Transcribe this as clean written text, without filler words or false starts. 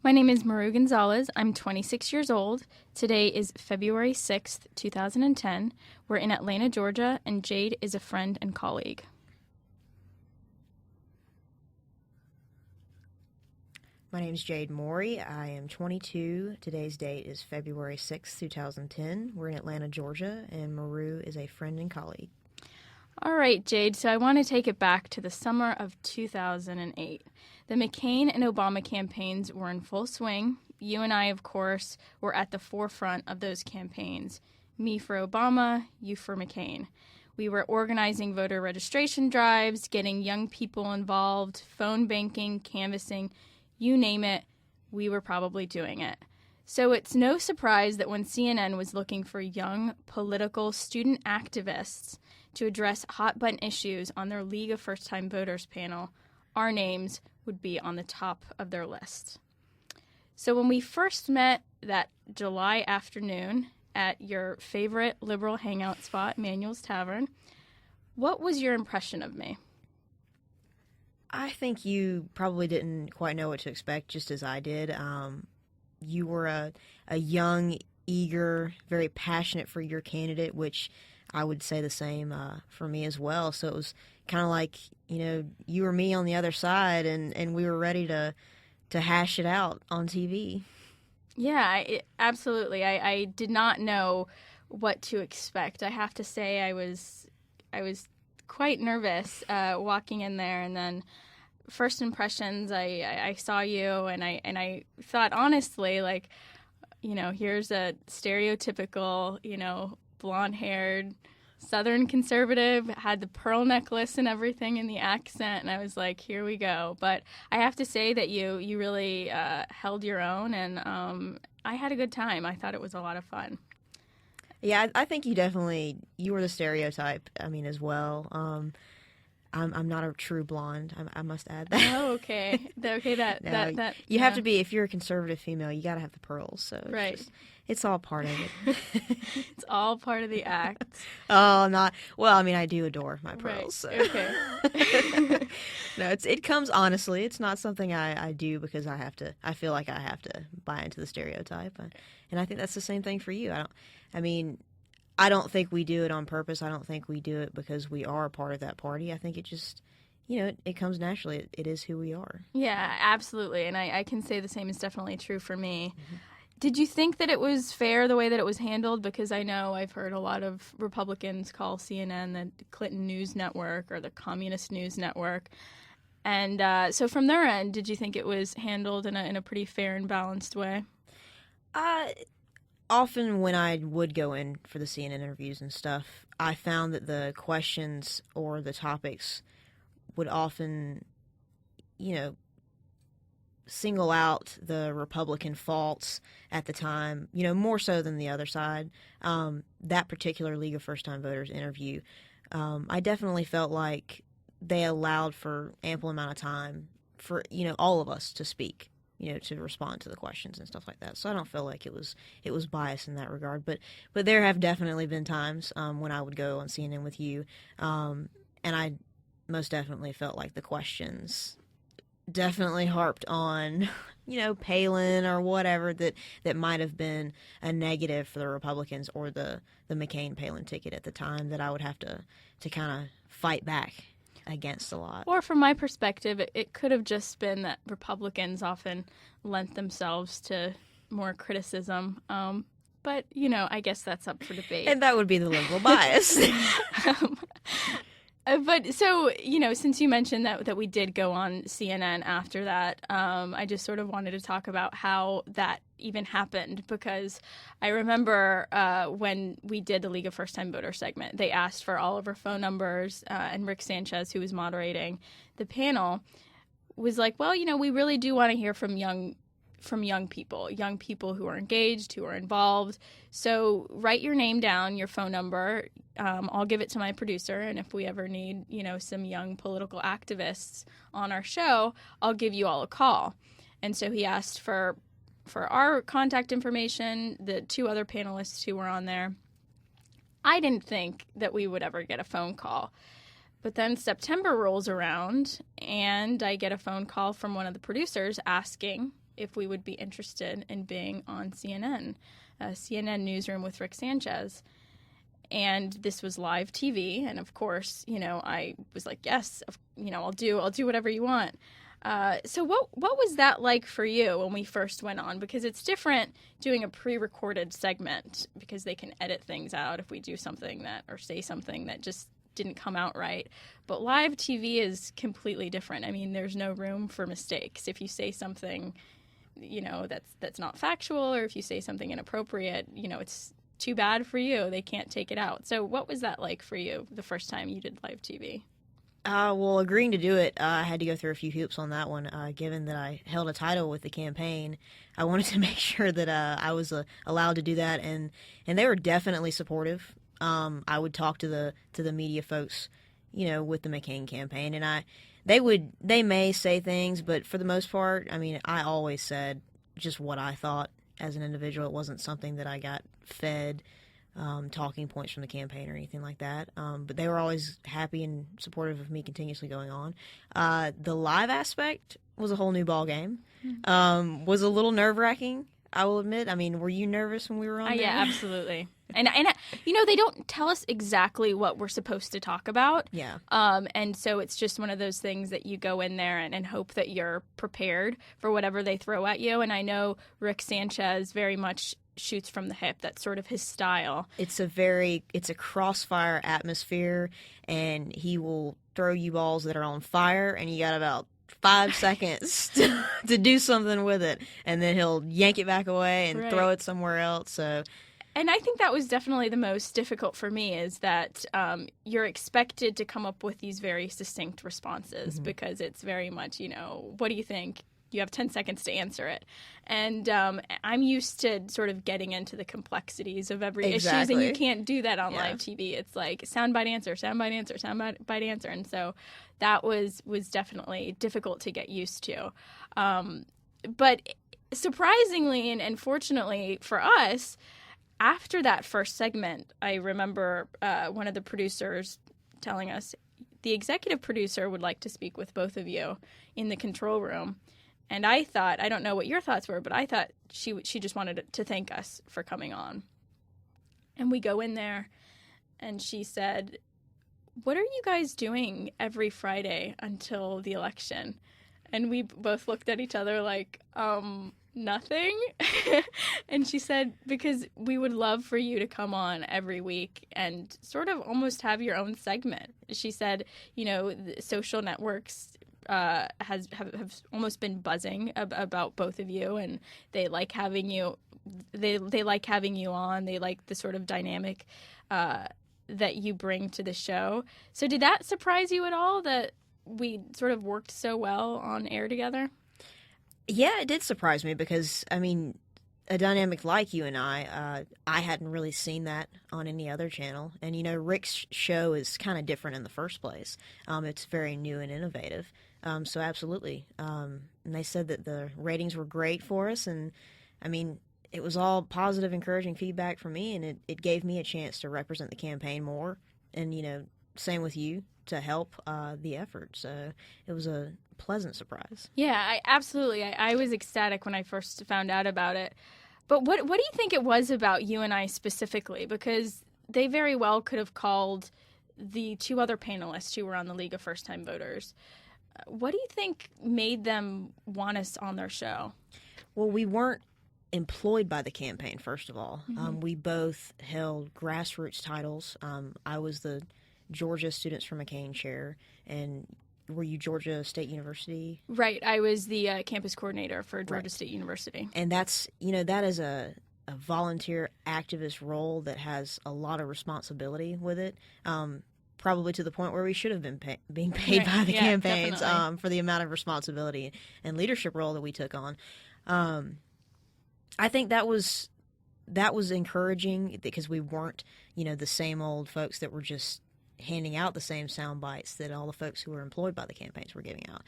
My name is Maru Gonzalez. I'm 26 years old. Today is February 6th, 2010. We're in Atlanta, Georgia, and Jade is a friend and colleague. My name is Jade Morey. I am 22. Today's date is February 6th, 2010. We're in Atlanta, Georgia, and Maru is a friend and colleague. All right, Jade, so I want to take it back to the summer of 2008. The McCain and Obama campaigns were in full swing. You and I, of course, were at the forefront of those campaigns. Me for Obama, you for McCain. We were organizing voter registration drives, getting young people involved, phone banking, canvassing, you name it, we were probably doing it. So it's no surprise that when CNN was looking for young political student activists to address hot-button issues on their League of First-Time Voters panel, our names would be on the top of their list. So when we first met that July afternoon at your favorite liberal hangout spot, Manuel's Tavern, what was your impression of me? I think you probably didn't quite know what to expect, just as I did. You were a young, eager, very passionate for your candidate, which I would say the same for me as well. So it was kind of like, you or me on the other side, and we were ready to hash it out on TV. Yeah, absolutely. I did not know what to expect. I have to say I was quite nervous walking in there, and then first impressions, I saw you, and I thought honestly, like, here's a stereotypical, blonde-haired Southern conservative, had the pearl necklace and everything and the accent, and I was like, here we go. But I have to say that you really held your own, and I had a good time. I thought it was a lot of fun. Yeah, I think you were the stereotype, as well. I'm not a true blonde. I must add that. Oh, okay. That you have to be, if you're a conservative female, you got to have the pearls. So right. It's all part of it. It's all part of the act. Oh, not well. I do adore my pearls. Right. So. Okay. No, it comes honestly. It's not something I do because I have to. I feel like I have to buy into the stereotype, and I think that's the same thing for you. I don't think we do it on purpose. I don't think we do it because we are a part of that party. I think it just, it comes naturally. It is who we are. Yeah, absolutely. And I can say the same is definitely true for me. Mm-hmm. Did you think that it was fair the way that it was handled? Because I know I've heard a lot of Republicans call CNN the Clinton News Network or the Communist News Network. And so from their end, did you think it was handled in a pretty fair and balanced way? Often when I would go in for the CNN interviews and stuff, I found that the questions or the topics would often, single out the Republican faults at the time, more so than the other side. That particular League of First-Time Voters interview, I definitely felt like they allowed for ample amount of time for, all of us to speak. To respond to the questions and stuff like that. So I don't feel like it was biased in that regard. But there have definitely been times when I would go on CNN with you, and I most definitely felt like the questions definitely harped on, Palin or whatever that might have been a negative for the Republicans or the McCain-Palin ticket at the time that I would have to kind of fight back against a lot. Or from my perspective, it could have just been that Republicans often lent themselves to more criticism. But, I guess that's up for debate. And that would be the liberal bias. But so, since you mentioned that we did go on CNN after that, I just sort of wanted to talk about how that even happened, because I remember when we did the League of First-Time Voter segment, they asked for all of our phone numbers, and Rick Sanchez, who was moderating the panel, was like, well, we really do want to hear from young people who are engaged, who are involved. So write your name down, your phone number. I'll give it to my producer, and if we ever need, some young political activists on our show, I'll give you all a call. And so he asked for our contact information, the two other panelists who were on there. I didn't think that we would ever get a phone call. But then September rolls around, and I get a phone call from one of the producers asking if we would be interested in being on CNN, CNN Newsroom with Rick Sanchez. And this was live TV, and of course, I was like, yes, I'll do whatever you want. So what was that like for you when we first went on? Because it's different doing a pre-recorded segment because they can edit things out if we do something or say something that just didn't come out right. But live TV is completely different. I mean, there's no room for mistakes. If you say something, that's not factual, or if you say something inappropriate, it's too bad for you. They can't take it out. So what was that like for you the first time you did live TV? Well, agreeing to do it, I had to go through a few hoops on that one. Given that I held a title with the campaign, I wanted to make sure that I was allowed to do that, and they were definitely supportive. I would talk to the media folks, with the McCain campaign, and they may say things, but for the most part, I mean, I always said just what I thought as an individual. It wasn't something that I got fed talking points from the campaign or anything like that. But they were always happy and supportive of me continuously going on. The live aspect was a whole new ball game. Was a little nerve-wracking, I will admit. I mean, were you nervous when we were on there? Yeah, absolutely. And they don't tell us exactly what we're supposed to talk about. Yeah. And so it's just one of those things that you go in there and hope that you're prepared for whatever they throw at you. And I know Rick Sanchez very much shoots from the hip. That's sort of his style. It's a crossfire atmosphere, and he will throw you balls that are on fire, and you got about 5 seconds to do something with it, and then he'll yank it back away and throw it somewhere else. So, and I think that was definitely the most difficult for me, is that you're expected to come up with these very succinct responses because it's very much, what do you think? You have 10 seconds to answer it. And I'm used to sort of getting into the complexities of every issue, and you can't do that on live TV. It's like soundbite answer, soundbite answer, soundbite answer. And so that was definitely difficult to get used to. But surprisingly and fortunately for us, after that first segment, I remember one of the producers telling us, the executive producer would like to speak with both of you in the control room. And I thought, I don't know what your thoughts were, but I thought she just wanted to thank us for coming on. And we go in there, and she said, what are you guys doing every Friday until the election? And we both looked at each other like, nothing. And she said, because we would love for you to come on every week and sort of almost have your own segment. She said, the social networks have almost been buzzing about both of you, and they like having you. They like having you on. They like the sort of dynamic that you bring to the show. So did that surprise you at all that we sort of worked so well on air together? Yeah, it did surprise me because, I mean, a dynamic like you and I hadn't really seen that on any other channel. And, Rick's show is kind of different in the first place. It's very new and innovative. So absolutely. And they said that the ratings were great for us. And, I mean, it was all positive, encouraging feedback for me. And it gave me a chance to represent the campaign more. And, same with you, to help the effort. So it was a pleasant surprise. Yeah, I was ecstatic when I first found out about it. But what do you think it was about you and I specifically? Because they very well could have called the two other panelists who were on the League of First Time Voters. What do you think made them want us on their show? Well, we weren't employed by the campaign, first of all. We both held grassroots titles. I was the Georgia Students for McCain chair, and were you Georgia State University? Right. I was the campus coordinator for Georgia State University. And that's, that is a volunteer activist role that has a lot of responsibility with it. Probably to the point where we should have been being paid by the campaigns for the amount of responsibility and leadership role that we took on. I think that was encouraging because we weren't, the same old folks that were just handing out the same sound bites that all the folks who were employed by the campaigns were giving out.